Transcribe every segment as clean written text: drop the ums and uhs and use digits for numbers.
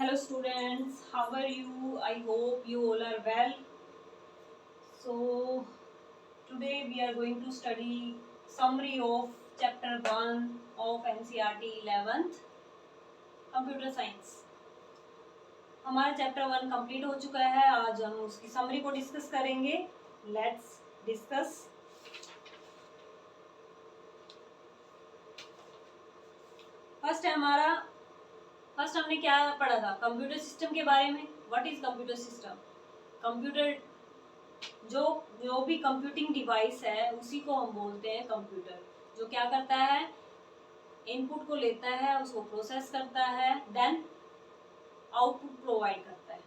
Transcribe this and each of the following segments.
Hello students, how are you? I hope you all are well. So today we are going to study summary of chapter 1 of NCERT 11th Computer Science. हमारा chapter 1 complete हो चुका है. आज हम उसकी summary को discuss करेंगे. Let's discuss. First हमने क्या पढ़ा था? कंप्यूटर सिस्टम के बारे में. What is computer system? Computer जो भी कंप्यूटिंग डिवाइस है उसी को हम बोलते हैं कंप्यूटर. जो क्या करता है? इनपुट को लेता है, उसको प्रोसेस करता है, देन आउटपुट प्रोवाइड करता है.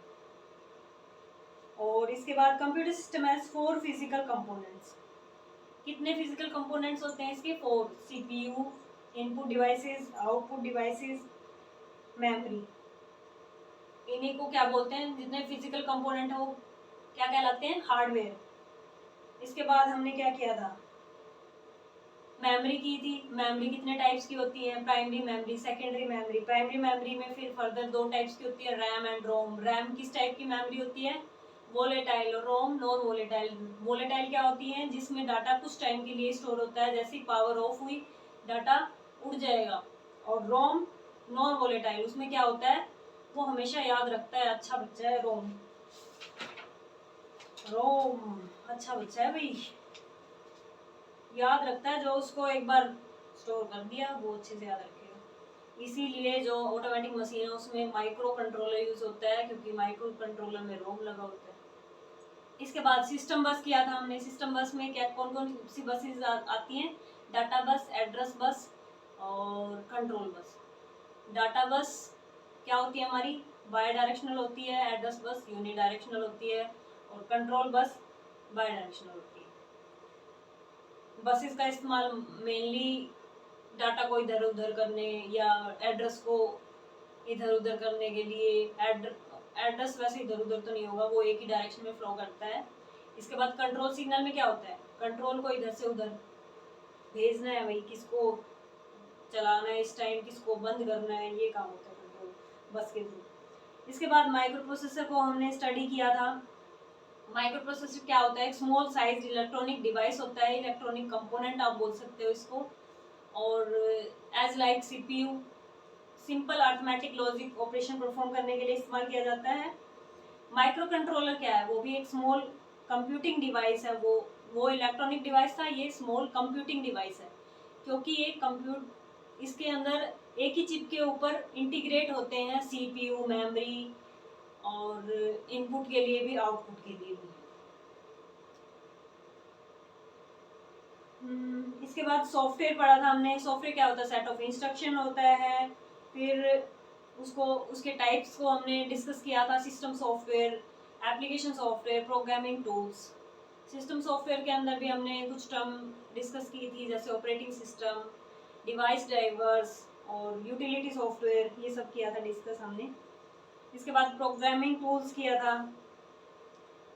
और इसके बाद computer system has 4 physical components. कितने फिजिकल कंपोनेंट्स होते हैं इसके? 4. CPU, input devices, output devices, memory. इन्हीं को क्या बोलते हैं? जितने फिजिकल कंपोनेंट है वो क्या कहलाते हैं? हार्डवेयर. इसके बाद हमने क्या किया था? मेमोरी की थी. मेमोरी कितने टाइप्स की होती है? Primary memory, secondary memory. Primary memory में फिर फर्दर 2 टाइप्स की होती है, रैम एंड रोम. रैम किस टाइप की मेमोरी होती है? वोलेटाइल. और रोम नॉन वोलेटाइल. वोलेटाइल क्या होती है? जिसमें डाटा कुछ टाइम के लिए स्टोर होता है, जैसे पावर ऑफ हुई डाटा उड़ जाएगा. और रोम नॉन वोलेटाइल, उसमें क्या होता है? वो हमेशा याद रखता है. अच्छा बच्चा है रोम. रोम अच्छा बच्चा है भाई. याद रखता है. जो उसको एक बार स्टोर कर दिया वो अच्छे से याद रखेगा. इसीलिए जो ऑटोमेटिक मशीन है उसमें माइक्रो कंट्रोलर यूज होता है, क्योंकि माइक्रो कंट्रोलर में रोम लगा होता है. इसके बाद सिस्टम बस किया था हमने. सिस्टम बस में क्या कौन कौन सी बसेस आती हैं? डाटा बस, एड्रेस बस और कंट्रोल बस. डाटा बस क्या होती है हमारी? बाई डायरेक्शनल होती है. एड्रेस बस यूनि डायरेक्शनल होती है. और कंट्रोल बस बाई डायरेक्शनल होती है. बसेस का इस्तेमाल मेनली डाटा को इधर उधर करने या एड्रेस को इधर उधर करने के लिए. एड्रेस वैसे इधर उधर तो नहीं होगा, वो एक ही डायरेक्शन में फ्लो करता है. इसके बाद कंट्रोल सिग्नल में क्या होता है? कंट्रोल को इधर से उधर भेजना है भाई, किसको चलाना है इस टाइम, किसको बंद करना है, ये काम होता है कंट्रोल बस के थ्रू. इसके बाद माइक्रो प्रोसेसर को हमने स्टडी किया था. माइक्रो प्रोसेसर क्या होता है? एक स्मॉल साइज इलेक्ट्रॉनिक डिवाइस होता है. इलेक्ट्रॉनिक कंपोनेंट आप बोल सकते हो इसको. और as like CPU, simple arithmetic logic operation perform करने के लिए इस्तेमाल किया जाता है. माइक्रो कंट्रोलर क्या है? वो भी एक स्मॉल कंप्यूटिंग डिवाइस है. वो इलेक्ट्रॉनिक डिवाइस था, ये स्मॉल कंप्यूटिंग डिवाइस है. क्योंकि ये इसके अंदर एक ही चिप के ऊपर इंटीग्रेट होते हैं सीपीयू, मेमोरी और इनपुट के लिए भी, आउटपुट के लिए भी. इसके बाद सॉफ्टवेयर पढ़ा था हमने. सॉफ्टवेयर क्या होता है? सेट ऑफ इंस्ट्रक्शन होता है. फिर उसके टाइप्स को हमने डिस्कस किया था. System software, application software, programming tools. System software के अंदर भी हमने कुछ टर्म डिस्कस की थी, जैसे ऑपरेटिंग सिस्टम, डिवाइस ड्राइवर्स और यूटिलिटी सॉफ्टवेयर. ये सब किया था डिस्कस हमने. इसके बाद प्रोग्रामिंग टूल्स किया था.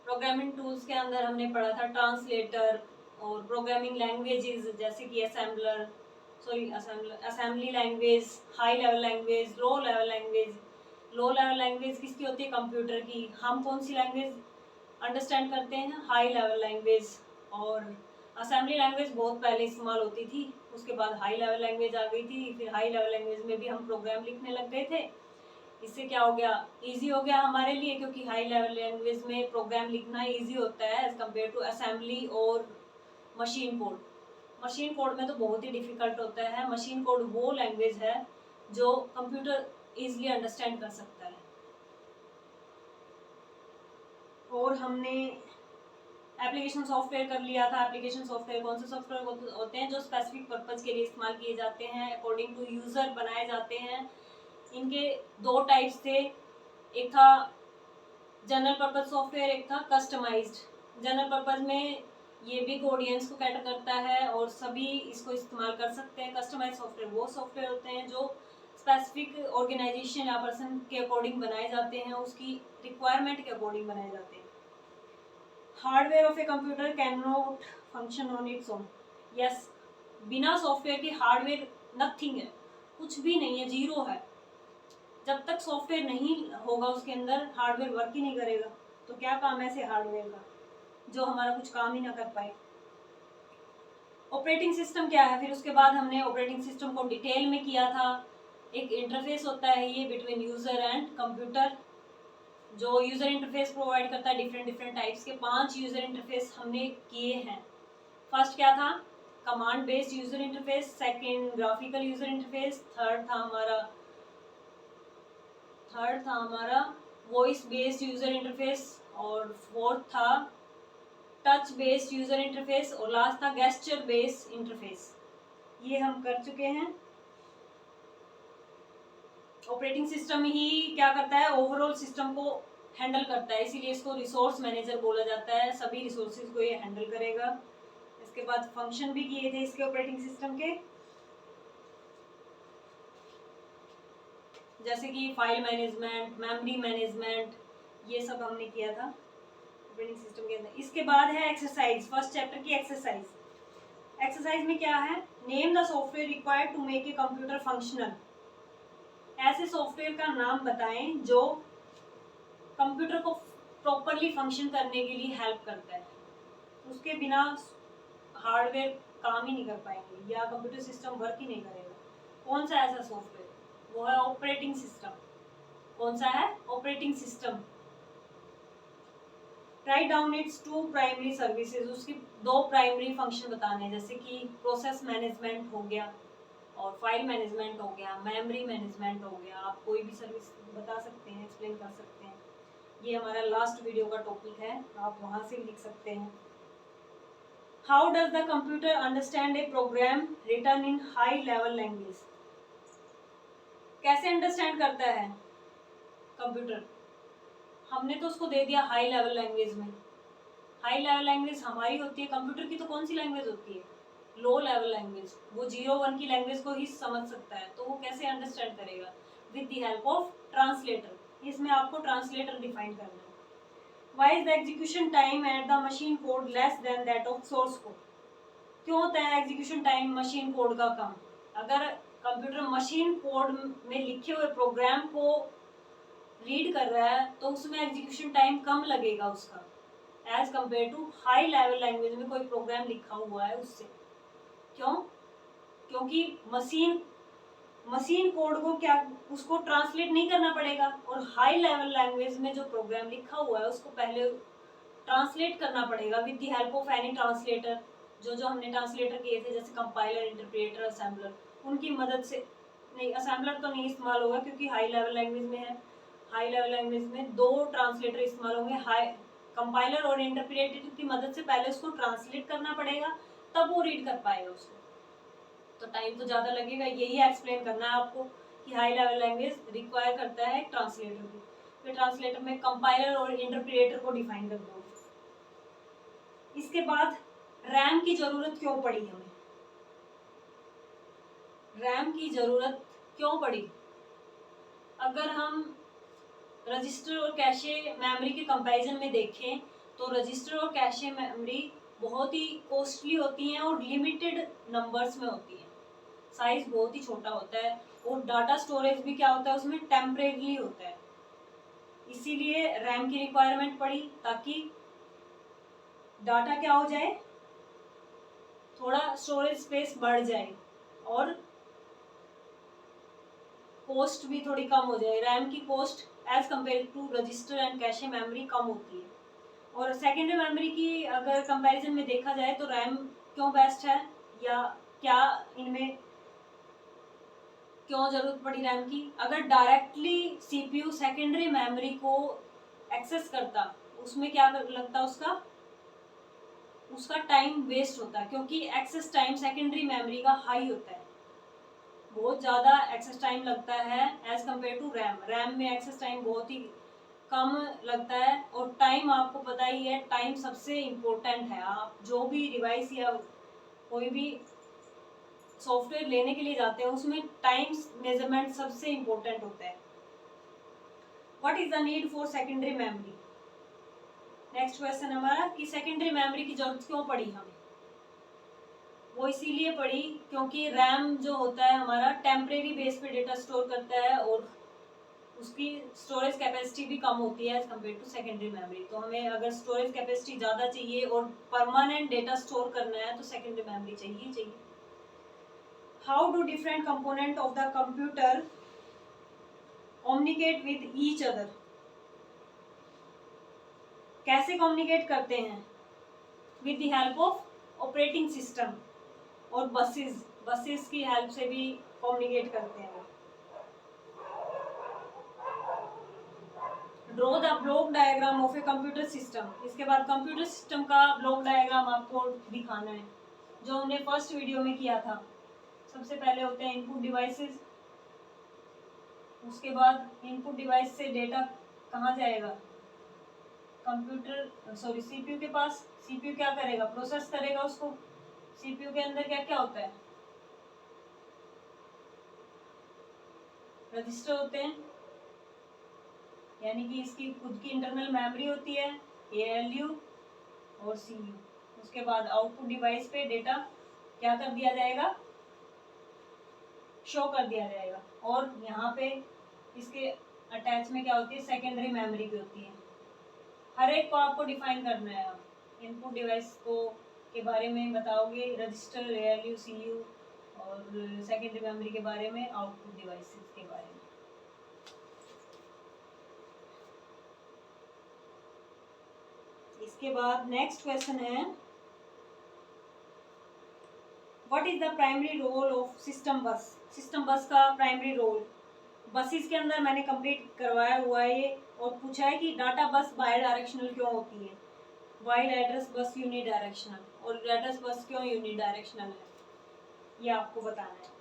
प्रोग्रामिंग टूल्स के अंदर हमने पढ़ा था ट्रांसलेटर और प्रोग्रामिंग लैंग्वेजेस, जैसे कि assembly language, high level language, low level language. Low level language किसकी होती है? कंप्यूटर की. हम कौन सी लैंग्वेज अंडरस्टैंड करते हैं? High level language. और असेंबली लैंग्वेज बहुत पहले इस्तेमाल होती थी, उसके बाद हाई लेवल लैंग्वेज आ गई थी. फिर हाई लेवल लैंग्वेज में भी हम प्रोग्राम लिखने लग गए थे. इससे क्या हो गया? इजी हो गया हमारे लिए, क्योंकि हाई लेवल लैंग्वेज में प्रोग्राम लिखना इजी होता है एज कम्पेयर टू असेंबली और मशीन कोड. मशीन कोड में तो बहुत ही डिफिकल्ट होता है. मशीन कोड वो लैंग्वेज है जो कंप्यूटर इजीली अंडरस्टैंड कर सकता है. और हमने एप्लीकेशन सॉफ्टवेयर कर लिया था. एप्लीकेशन सॉफ्टवेयर कौन से सॉफ्टवेयर होते हैं? जो स्पेसिफिक पर्पज के लिए इस्तेमाल किए जाते हैं, अकॉर्डिंग टू यूजर बनाए जाते हैं. इनके 2 टाइप्स थे. एक था जनरल पर्पज सॉफ्टवेयर, एक था कस्टमाइज्ड. जनरल पर्पज में ये बिग ऑडियंस को कैटर करता है और सभी इसको इस्तेमाल कर सकते हैं. कस्टमाइज सॉफ्टवेयर वो सॉफ्टवेयर होते हैं जो स्पेसिफिक ऑर्गेनाइजेशन या पर्सन के अकॉर्डिंग बनाए जाते हैं, उसकी रिक्वायरमेंट के अकॉर्डिंग बनाए जाते हैं. Hardware of a computer can not function on its own. Yes, बिना सॉफ्टवेयर के हार्डवेयर नथिंग है, कुछ भी नहीं है, जीरो है. जब तक सॉफ्टवेयर नहीं होगा उसके अंदर, हार्डवेयर वर्क ही नहीं करेगा। तो क्या काम है ऐसे हार्डवेयर का जो हमारा कुछ काम ही ना कर पाए। ऑपरेटिंग सिस्टम क्या है, फिर उसके बाद हमने ऑपरेटिंग सिस्टम को डिटेल में किया था। एक इंटरफेस होता है ये बिटवीन यूजर एंड कंप्यूटर, जो यूजर इंटरफेस प्रोवाइड करता है। डिफरेंट डिफरेंट टाइप्स के 5 यूजर इंटरफेस हमने किए हैं। फर्स्ट क्या था, command based user interface. Second graphical user interface. Third था हमारा वॉइस बेस्ड यूजर इंटरफेस। और फोर्थ था टच बेस्ड यूजर इंटरफेस। और लास्ट था गेस्चर बेस्ड इंटरफेस। ये हम कर चुके हैं। ऑपरेटिंग सिस्टम ही क्या करता है, ओवरऑल सिस्टम को हैंडल करता है, इसीलिए इसको रिसोर्स मैनेजर बोला जाता है। सभी रिसोर्सेज को ये हैंडल करेगा। इसके बाद फंक्शन भी किए थे इसके ऑपरेटिंग सिस्टम के, जैसे कि फाइल मैनेजमेंट, मेमोरी मैनेजमेंट, ये सब हमने किया था ऑपरेटिंग सिस्टम के अंदर। इसके बाद है एक्सरसाइज, फर्स्ट चैप्टर की एक्सरसाइज। एक्सरसाइज में क्या है, name the software required to make a computer functional. ऐसे सॉफ्टवेयर का नाम बताएं जो कंप्यूटर को प्रॉपरली फंक्शन करने के लिए हेल्प करता है। उसके बिना हार्डवेयर काम ही नहीं कर पाएंगे या कंप्यूटर सिस्टम वर्क ही नहीं करेगा। कौन सा ऐसा सॉफ्टवेयर, वो है ऑपरेटिंग सिस्टम। कौन सा है, operating system. Write down it's 2 primary services. उसकी 2 प्राइमरी फंक्शन बताने, जैसे कि प्रोसेस मैनेजमेंट हो गया और फाइल मैनेजमेंट हो गया, मेमोरी मैनेजमेंट हो गया। आप कोई भी सर्विस बता सकते हैं, एक्सप्लेन कर सकते हैं। ये हमारा लास्ट वीडियो का टॉपिक है, आप वहाँ से लिख सकते हैं। How does the computer understand a program written in high level language. कैसे अंडरस्टैंड करता है कंप्यूटर, हमने तो उसको दे दिया हाई लेवल लैंग्वेज में। हाई लेवल लैंग्वेज हमारी होती है, कंप्यूटर की तो कौन सी लैंग्वेज होती है, लो लेवल लैंग्वेज। वो 0-1 की लैंग्वेज को ही समझ सकता है, तो वो कैसे अंडरस्टैंड करेगा, with the help of translator. इसमें आपको ट्रांसलेटर डिफाइन करना है। Why is the execution time at the machine code less than that of source code. क्यों होता है एग्जीक्यूशन टाइम मशीन कोड का कम। अगर कंप्यूटर मशीन कोड में लिखे हुए प्रोग्राम को रीड कर रहा है तो उसमें एग्जीक्यूशन टाइम कम लगेगा उसका, as compare to high level language में कोई प्रोग्राम लिखा हुआ है उससे। क्यों, क्योंकि मशीन कोड को क्या, उसको ट्रांसलेट नहीं करना पड़ेगा, और हाई लेवल लैंग्वेज में जो प्रोग्राम लिखा हुआ है उसको पहले ट्रांसलेट करना पड़ेगा with the help of any translator. जो हमने ट्रांसलेटर किए थे, जैसे कंपाइलर, इंटरप्रेटर, असेंबलर, उनकी मदद से। नहीं, असेंबलर तो नहीं इस्तेमाल होगा क्योंकि हाई लेवल लैंग्वेज में है। हाई लेवल लैंग्वेज में 2 ट्रांसलेटर इस्तेमाल होंगे, हाई कंपाइलर और इंटरप्रेटर की मदद से पहले उसको ट्रांसलेट करना पड़ेगा, तब वो रीड कर पाएगा उसको, तो टाइम तो ज़्यादा लगेगा। यही एक्सप्लेन करना है आपको कि हाई लेवल लैंग्वेज रिक्वायर करता है ट्रांसलेटर को। फिर ट्रांसलेटर में कंपाइलर और इंटरप्रेटर को डिफाइन कर दो। इसके बाद रैम की ज़रूरत क्यों पड़ी हमें, रैम की ज़रूरत क्यों पड़ी। अगर हम रजिस्टर और कैशे मेमोरी के कंपैरिजन में देखें तो रजिस्टर और कैशे मेमोरी बहुत ही कॉस्टली होती हैं और लिमिटेड नंबर्स में होती हैं, साइज बहुत ही छोटा होता है, और डाटा स्टोरेज भी क्या होता है उसमें टेम्परेरी होता है। इसीलिए रैम की रिक्वायरमेंट पड़ी, ताकि डाटा क्या हो जाए, थोड़ा स्टोरेज स्पेस बढ़ जाए और कॉस्ट भी थोड़ी कम हो जाए। रैम की cost as compare to register and cache memory कम होती है। और सेकेंडरी मेमोरी की अगर कंपैरिजन में देखा जाए तो रैम क्यों बेस्ट है, या क्या इनमें क्यों जरूरत पड़ी रैम की। अगर डायरेक्टली सीपीयू सेकेंडरी मेमोरी को एक्सेस करता, उसमें क्या लगता, उसका टाइम वेस्ट होता है, क्योंकि एक्सेस टाइम सेकेंडरी मेमोरी का हाई होता है, बहुत ज़्यादा एक्सेस टाइम लगता है as compare to RAM. RAM में एक्सेस टाइम बहुत ही कम लगता है, और टाइम आपको पता ही है, टाइम सबसे इम्पोर्टेंट है। आप जो भी डिवाइस या कोई भी सॉफ्टवेयर लेने के लिए जाते हैं उसमें टाइम मेजरमेंट सबसे इम्पोर्टेंट होता है। What is the need for secondary memory. Next question हमारा कि सेकेंडरी मेमोरी की जरूरत क्यों पड़ी हमें। वो इसीलिए पड़ी क्योंकि रैम जो होता है हमारा टेम्परेरी बेस पे डेटा स्टोर करता है, और उसकी स्टोरेज कैपेसिटी भी कम होती है as compare to secondary memory. तो हमें अगर स्टोरेज कैपेसिटी ज़्यादा चाहिए और परमानेंट डेटा स्टोर करना है तो सेकेंडरी मेमोरी चाहिए। How do different component of the computer communicate with each other? कैसे कम्युनिकेट करते हैं? With the help of operating system और बसेस की हेल्प से भी कम्युनिकेट करते हैं। Draw the block diagram of a computer system. इसके बाद कंप्यूटर सिस्टम का ब्लॉक डायग्राम आपको दिखाना है, जो हमने फर्स्ट वीडियो में किया था। सबसे पहले होते हैं इनपुट डिवाइसेस, उसके बाद इनपुट डिवाइस से डेटा कहाँ जाएगा? कंप्यूटर सीपीयू के पास। सीपीयू क्या करेगा? प्रोसेस करेगा उसको। सीपीयू के अंदर क्या क्या होता है? रजिस्टर होते हैं, यानी कि इसकी खुद की इंटरनल मेमोरी होती है, एएलयू और सीयू। उसके बाद आउटपुट डिवाइस पे डेटा क्या कर दिया जाएगा? शो कर दिया जाएगा। और यहाँ पे इसके अटैच में क्या होती है? सेकेंडरी मेमोरी भी होती है। हर एक को आपको डिफाइन करना है। आप इनपुट डिवाइस को के बारे में बताओगे, रजिस्टर, एएलयू, सीयू, और सेकेंडरी मेमोरी के बारे में, आउटपुट डिवाइसेस के बारे में। इसके बाद नेक्स्ट क्वेश्चन है, what is the primary role of system bus? System bus का प्राइमरी रोल बसेस के अंदर मैंने कंप्लीट करवाया हुआ है ये, और पूछा है कि डाटा बस बाई डायरेक्शनल क्यों होती है, while address bus unidirectional, और एड्रेस बस क्यों यूनि डायरेक्शनल है, ये आपको बताना है।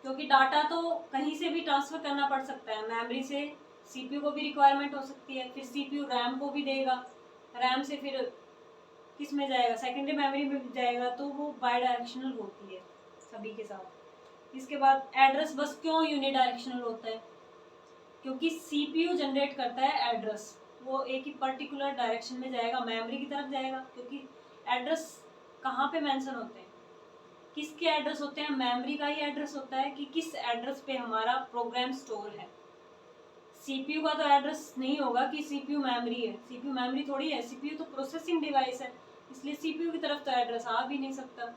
क्योंकि डाटा तो कहीं से भी ट्रांसफर करना पड़ सकता है, मेमोरी से सीपीयू को भी रिक्वायरमेंट हो सकती है, फिर सीपीयू रैम को भी देगा, रैम से फिर किस में जाएगा? सेकेंडरी मेमोरी में जाएगा। तो वो बाई डायरेक्शनल होती है सभी के साथ। इसके बाद एड्रेस बस क्यों यूनि डायरेक्शनल होता है? क्योंकि सीपीयू जनरेट करता है एड्रेस, वो एक ही पर्टिकुलर डायरेक्शन में जाएगा, मेमोरी की तरफ जाएगा। क्योंकि एड्रेस कहाँ पे मेंशन होते हैं, किसके एड्रेस होते हैं? मेमोरी का ही एड्रेस होता है कि किस एड्रेस पे हमारा प्रोग्राम स्टोर है। सीपीयू का तो एड्रेस नहीं होगा कि सीपीयू मेमोरी है, सीपीयू मेमोरी थोड़ी है, सीपीयू तो प्रोसेसिंग डिवाइस है, इसलिए सीपीयू की तरफ तो एड्रेस आ भी नहीं सकता।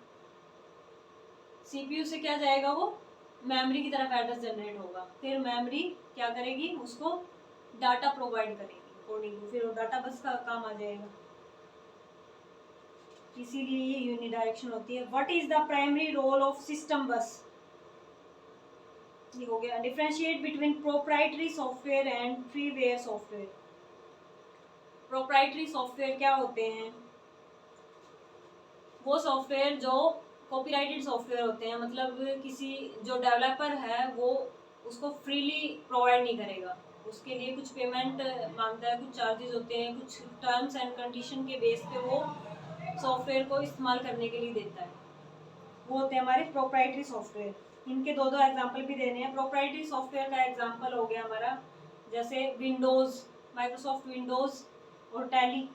सीपीयू से क्या जाएगा? वो मेमोरी की तरफ एड्रेस जनरेट होगा, फिर मेमोरी क्या करेगी? उसको डाटा प्रोवाइड करेगी अकॉर्डिंग टू, फिर वो डाटा बस का काम आ जाएगा। इसीलिए ये यूनि डायरेक्शन होती है। What is the primary role of system bus? ये हो गया। Differentiate between proprietary software and freeware software. Proprietary software क्या होते हैं? वो सॉफ्टवेयर जो कॉपीराइटेड सॉफ्टवेयर होते हैं, मतलब किसी जो डेवलपर है वो उसको फ्रीली प्रोवाइड नहीं करेगा, उसके लिए कुछ पेमेंट मांगता है, कुछ चार्जेस होते हैं, कुछ टर्म्स एंड कंडीशन के बेस पे वो सॉफ्टवेयर को इस्तेमाल करने के लिए देता है, वो होते हैं हमारे प्रोप्राइटरी सॉफ्टवेयर। इनके दो एग्जांपल भी देने हैं। प्रोप्राइटरी सॉफ्टवेयर का एग्जांपल हो गया हमारा जैसे विंडोज़, माइक्रोसॉफ्ट विंडोज़ और टैली।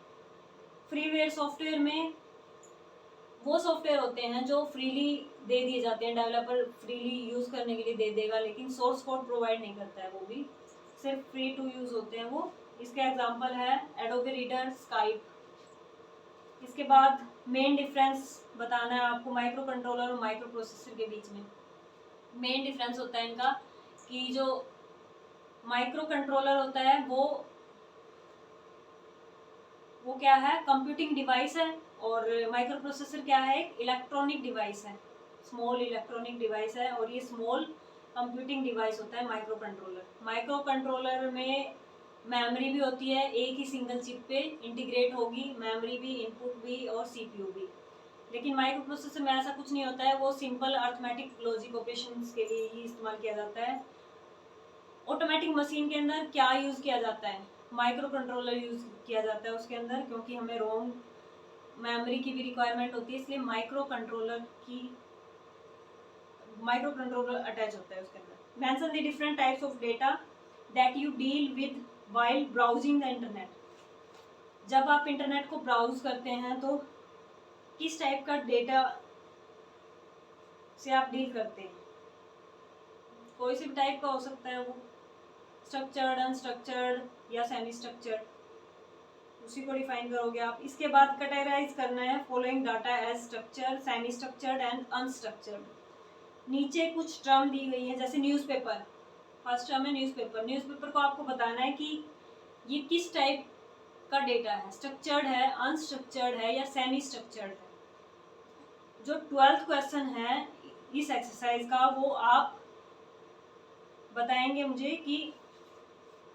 फ्रीवेयर सॉफ्टवेयर में वो सॉफ्टवेयर होते हैं जो फ्रीली दे दिए जाते हैं, डेवलपर फ्रीली यूज़ करने के लिए दे देगा, लेकिन सोर्स कोड प्रोवाइड नहीं करता है, वो भी सिर्फ फ्री टू यूज़ होते हैं वो। इसके एग्जांपल है एडोबे रीडर, स्काइप। इसके बाद मेन डिफरेंस बताना है आपको माइक्रो कंट्रोलर और माइक्रो प्रोसेसर के बीच में। मेन डिफरेंस होता है इनका कि जो माइक्रो कंट्रोलर होता है वो क्या है? कंप्यूटिंग डिवाइस है, और माइक्रो प्रोसेसर क्या है? एक इलेक्ट्रॉनिक डिवाइस है, स्मॉल इलेक्ट्रॉनिक डिवाइस है, और ये स्मॉल कंप्यूटिंग डिवाइस होता है माइक्रो कंट्रोलर। माइक्रो कंट्रोलर में मेमोरी भी होती है, एक ही सिंगल चिप पे इंटीग्रेट होगी, मेमोरी भी, इनपुट भी और सीपीयू भी। लेकिन माइक्रो प्रोसेसर में ऐसा कुछ नहीं होता है, वो सिंपल अर्थमेटिक लॉजिक ऑपरेशंस के लिए ही इस्तेमाल किया जाता है। ऑटोमेटिक मशीन के अंदर क्या यूज़ किया जाता है? माइक्रो कंट्रोलर यूज़ किया जाता है उसके अंदर, क्योंकि हमें रोम मेमोरी की भी रिक्वायरमेंट होती है, इसलिए माइक्रो कंट्रोलर अटैच होता है उसके अंदर। Mention the different types of data that you deal with while browsing the internet. जब आप इंटरनेट को ब्राउज करते हैं तो किस टाइप का डेटा से आप डील करते हैं? कोई सी भी टाइप का हो सकता है वो, स्ट्रक्चर्ड, अनस्ट्रक्चर्ड या सेमी स्ट्रक्चर्ड, उसी को डिफाइन करोगे आप। इसके बाद कैटेगराइज करना है following data as structure, semi structured and unstructured. नीचे कुछ टर्म दी गई है, जैसे न्यूज़पेपर, फर्स्ट टर्म है न्यूज़पेपर। न्यूज़पेपर को आपको बताना है कि ये किस टाइप का डेटा है, स्ट्रक्चर्ड है, अनस्ट्रक्चर्ड है या सेमी स्ट्रक्चर्ड है। जो 12th क्वेश्चन है इस एक्सरसाइज का, वो आप बताएंगे मुझे कि,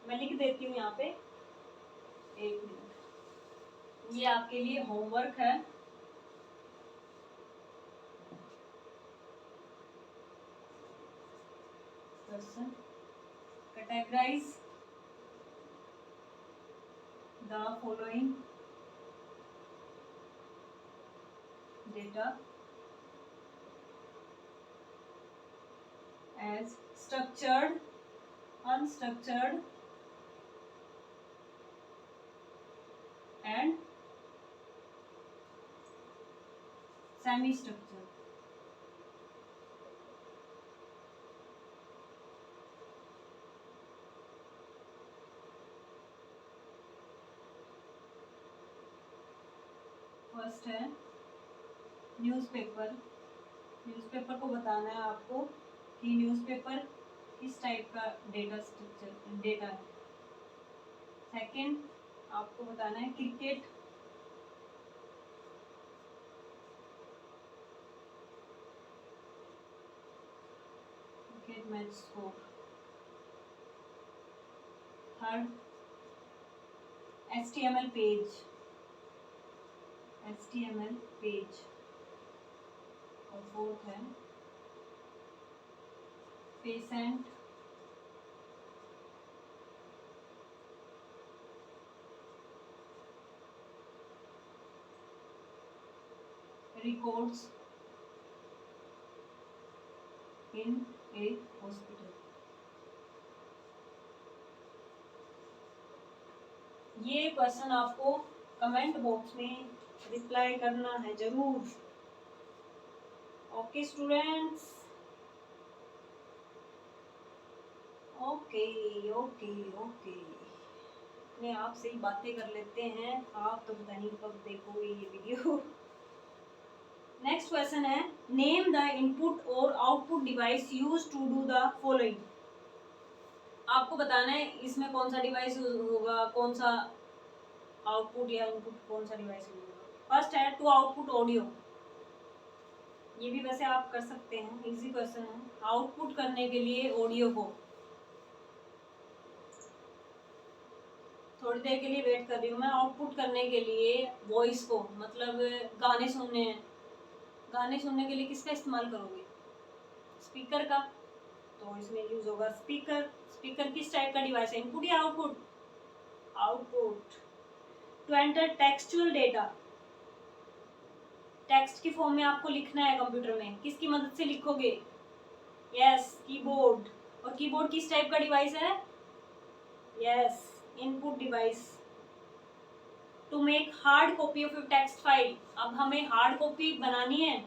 मैं लिख देती हूँ यहाँ पे, एक मिनट, ये आपके लिए होमवर्क है। Question, categorise the following data as structured, unstructured and semi-structured। First है न्यूज़पेपर। न्यूज़पेपर को बताना है आपको कि न्यूज़पेपर किस टाइप का डेटा है। सेकंड, आपको बताना है cricket, match score. Third, HTML page, और फोर्थ है patient records in A hospital. ये क्वेश्चन आपको कमेंट बॉक्स में रिप्लाई करना है जरूर। Okay students, okay okay okay, अपने आप से ही बातें कर लेते हैं, आप तो पता नहीं कब देखोगे ये वीडियो। नेक्स्ट क्वेश्चन है, नेम द इनपुट और output device use to do the following. आपको बताना है इसमें कौन सा डिवाइस होगा, कौन सा आउटपुट या इनपुट, कौन सा डिवाइस यूज होगा। फर्स्ट है टू आउटपुट ऑडियो, ये भी वैसे आप कर सकते हैं, इजी क्वेश्चन है। आउटपुट करने के लिए ऑडियो को, थोड़ी देर के लिए वेट कर रही हूँ मैं। आउटपुट करने के लिए वॉइस को, मतलब गाने सुनने हैं, गाने सुनने के लिए किसका इस्तेमाल करोगे, स्पीकर का, तो इसमें यूज होगा स्पीकर। स्पीकर किस टाइप का डिवाइस है, इनपुट या output, output. To enter textual data, text की फॉर्म में आपको लिखना है कंप्यूटर में, किसकी मदद से लिखोगे, यस कीबोर्ड। और कीबोर्ड किस टाइप का डिवाइस है, yes input device. To make hard copy of text file, अब हमें हार्ड कॉपी बनानी है,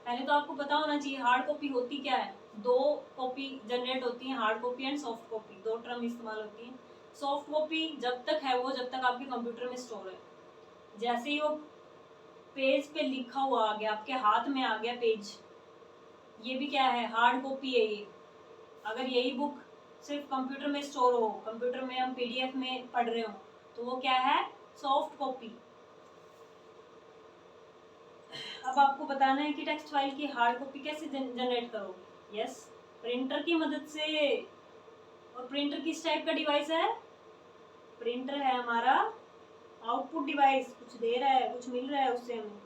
पहले तो आपको पता होना चाहिए हार्ड कॉपी होती क्या है। दो कॉपी जनरेट होती है, hard copy and soft copy, दो टर्म इस्तेमाल होती है। सॉफ्ट कॉपी जब तक है वो, जब तक आपके कंप्यूटर में स्टोर है, जैसे ही वो पेज पे लिखा हुआ आ गया, आपके हाथ में आ गया पेज, ये भी क्या है, हार्ड कॉपी है ये। अगर यही बुक सिर्फ कंप्यूटर में स्टोर हो, कंप्यूटर में हम PDF में पढ़ रहे हो, तो वो क्या है, सॉफ्ट कॉपी। अब आपको बताना है कि टेक्स्ट फाइल की हार्ड कॉपी कैसे जनरेट करोगे, यस प्रिंटर की मदद से। और प्रिंटर किस टाइप का डिवाइस है, प्रिंटर है हमारा आउटपुट डिवाइस, कुछ दे रहा है, कुछ मिल रहा है उससे हमें।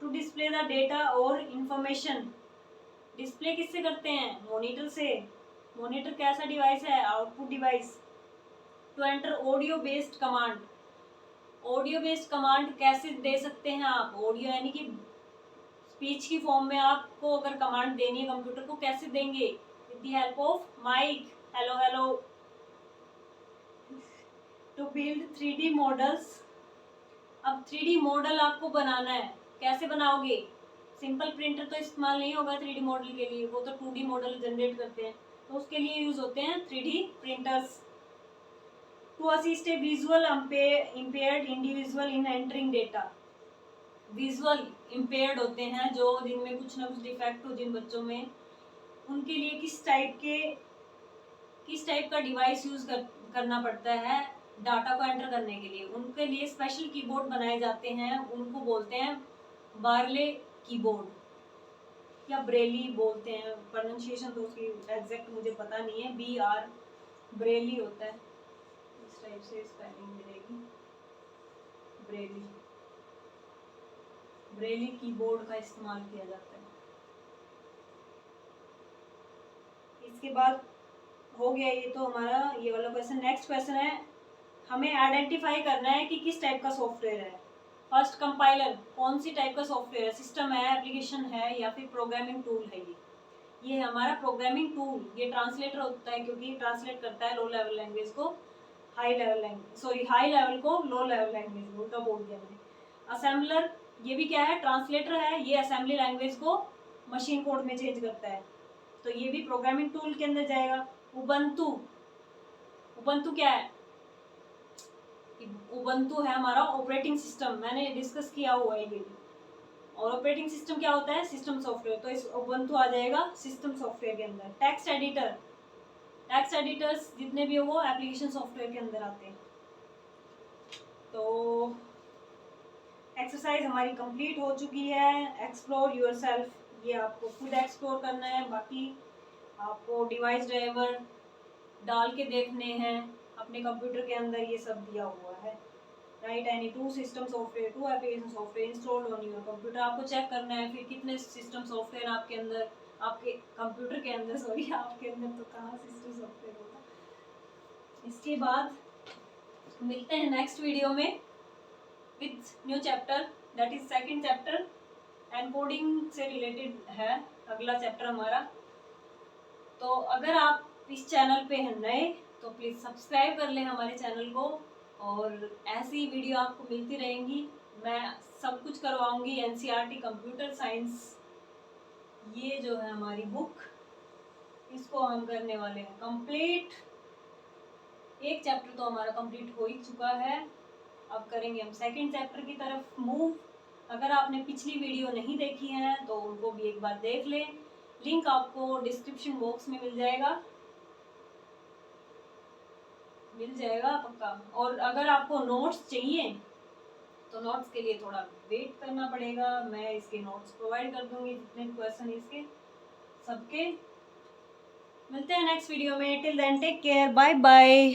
टू डिस्प्ले द डेटा और इंफॉर्मेशन, डिस्प्ले किससे करते हैं, मॉनिटर से। मॉनिटर कैसा डिवाइस है, output device. To enter audio based command, audio based command कैसे दे सकते हैं आप, ऑडियो यानी कि स्पीच की फॉर्म में आपको अगर कमांड देनी है कंप्यूटर को, कैसे देंगे, with the help of mic, hello hello. To build 3D models, अब 3D मॉडल आपको बनाना है, कैसे बनाओगे, सिंपल प्रिंटर तो इस्तेमाल नहीं होगा 3D मॉडल के लिए, वो तो 2D मॉडल जनरेट करते हैं। तो उसके लिए यूज होते हैं 3D printers. To assist a visual impaired individual in entering data. Visual impaired होते हैं जो जिनमें कुछ ना कुछ डिफेक्ट हो जिन बच्चों में, उनके लिए किस टाइप का डिवाइस यूज करना पड़ता है डाटा को एंटर करने के लिए। उनके लिए स्पेशल कीबोर्ड बनाए जाते हैं, उनको बोलते हैं बार्ले कीबोर्ड या ब्रेली बोलते हैं। प्रोनाउंसिएशन तो उसकी एग्जैक्ट मुझे पता नहीं है, BR ब्रेली होता है, इस टाइप से स्पेलिंग मिलेगी ब्रेली। ब्रेली कीबोर्ड का इस्तेमाल किया जाता है। इसके बाद हो गया ये तो हमारा ये वाला क्वेश्चन। नेक्स्ट क्वेश्चन है, हमें आइडेंटिफाई करना है कि किस टाइप का सॉफ्टवेयर है। फर्स्ट कंपाइलर कौन सी टाइप का सॉफ्टवेयर है, सिस्टम है, एप्लीकेशन है या फिर प्रोग्रामिंग टूल है। ये हमारा प्रोग्रामिंग टूल, ये ट्रांसलेटर होता है क्योंकि ट्रांसलेट करता है लो लेवल लैंग्वेज को high level language, sorry high level को लो लेवल लैंग्वेज, उल्टा बोल दिया मैंने। असेंबलर ये भी क्या है, ट्रांसलेटर है, ये असेंबली लैंग्वेज को मशीन कोड में चेंज करता है, तो ये भी प्रोग्रामिंग टूल के अंदर जाएगा। उबंटू, उबंटू क्या है, उबंटू है हमारा ऑपरेटिंग सिस्टम, मैंने डिस्कस किया हुआ है ये भी। और ऑपरेटिंग सिस्टम क्या होता है, सिस्टम सॉफ्टवेयर, तो इस उबंटू आ जाएगा सिस्टम सॉफ्टवेयर के अंदर। टेक्स्ट एडिटर, टेक्स्ट एडिटर्स जितने भी हो वो एप्लीकेशन सॉफ्टवेयर के अंदर आते हैं। तो एक्सरसाइज हमारी कंप्लीट हो चुकी है। एक्सप्लोर योरसेल्फ, ये आपको खुद एक्सप्लोर करना है, बाकी आपको डिवाइस ड्राइवर डाल के देखने हैं अपने कंप्यूटर के अंदर, ये सब दिया हुआ है। Write any two system software, two application software installed on your computer, आपको चेक करना है फिर कितने सिस्टम सॉफ्टवेयर आपके अंदर, आपके कंप्यूटर के अंदर, सॉरी आपके अंदर तो कहाँ सिस्टम सॉफ्टवेयर होगा। इसके बाद मिलते हैं नेक्स्ट वीडियो में with new chapter, that is second chapter, encoding से रिलेटेड है अगला चैप्टर हमारा। तो अगर आप इस चैनल पे हैं नए तो प्लीज़ सब्सक्राइब कर लें हमारे चैनल को, और ऐसी वीडियो आपको मिलती रहेंगी। मैं सब कुछ करवाऊंगी, NCERT कंप्यूटर साइंस, ये जो है हमारी बुक, इसको हम करने वाले हैं कंप्लीट। एक चैप्टर तो हमारा कंप्लीट हो ही चुका है, अब करेंगे हम सेकंड चैप्टर की तरफ मूव। अगर आपने पिछली वीडियो नहीं देखी है तो उनको भी एक बार देख लें, लिंक आपको डिस्क्रिप्शन बॉक्स में मिल जाएगा पक्का। और अगर आपको नोट्स चाहिए तो नोट्स के लिए थोड़ा वेट करना पड़ेगा, मैं इसके नोट्स प्रोवाइड कर दूंगी जितने क्वेश्चन इसके सबके। मिलते हैं नेक्स्ट वीडियो में, till then take care, bye bye.